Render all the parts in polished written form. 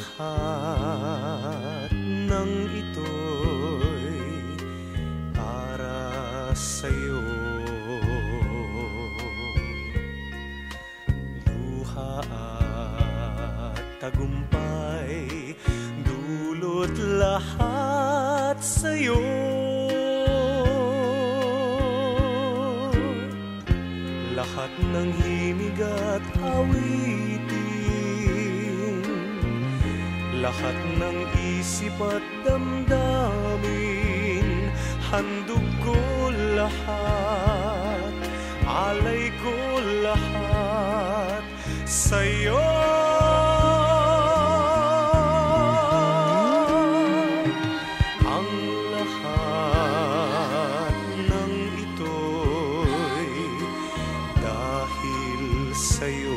lahat ng ito'y para sa'yo. Luha at tagumpay, dulot lahat sa'yo. Lahat ng himig at awitin, lahat ng isip at damdamin, handog ko lahat, alay ko lahat sa'yo. Ang lahat ng ito'y dahil sa'yo,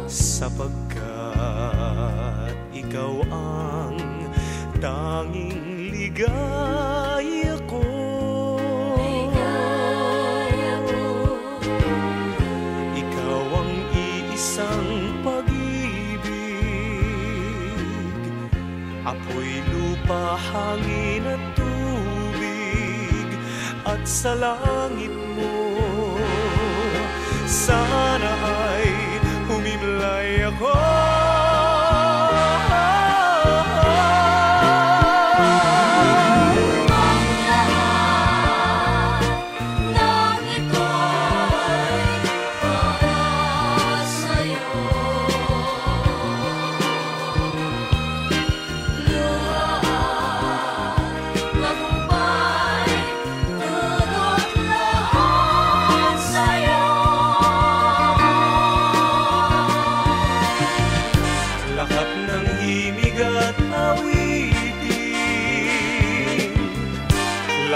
sapagkat ikaw ang tanging ligaya ko. Ikaw ang iisang pag-ibig, apoy, lupa, hangin at tubig, at sa langit mo sana ay humimlay ako.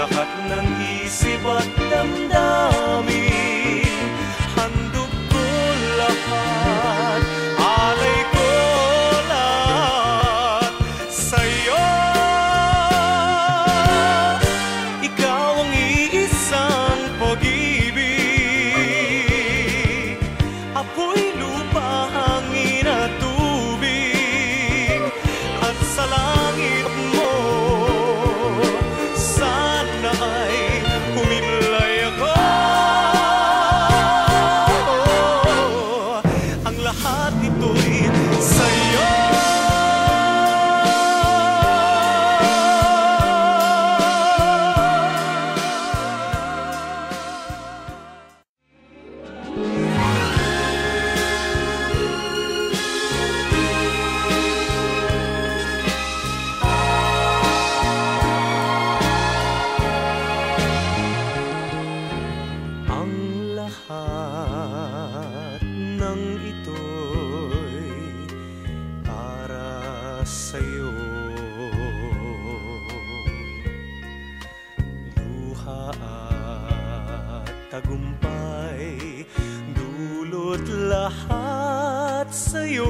Lahat ng isip at damdamin, handog ko lahat, alay ko lahat sa'yo. Ikaw ang iisang pag-ibig, apoy, lupa, hangin at tubig, at sa langit mo ay humimlay ako. Ang lahat ito'y sa'yo. Lahat ng ito'y para sa'yo. Luha at tagumpay, dulot lahat sa'yo.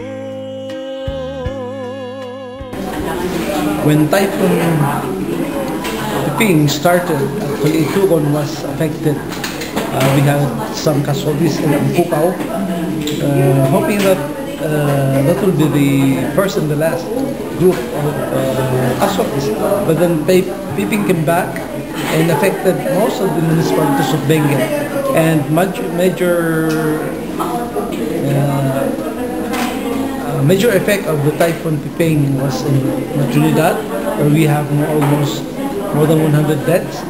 When Typhoon Piping started, actually Tugon was affected. We had some casualties in Pukao, hoping that that will be the first and the last group of casualties. But then Piping came back and affected most of the municipalities of Benguet. And major effect of the Typhoon Piping was in Trinidad, where we have almost more than 100 deaths.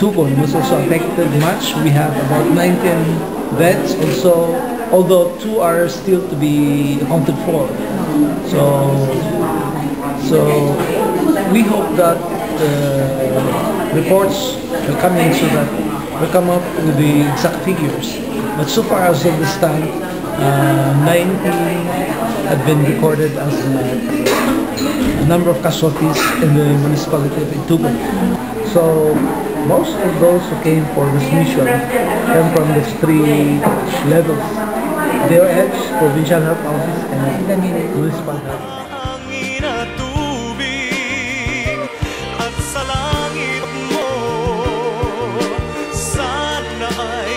Tugon was also affected much. We have about 19 deaths also, although 2 are still to be accounted for. So we hope that reports will come in so that we'll come up with the exact figures. But so far as of this time, 90 have been recorded as the number of casualties in the municipality of Tugon. So most of those who came for this mission came from these 3 levels: DOH, Provincial Health Office, and Municipal Health. Hangin at tubig, at sa langit mo sana ay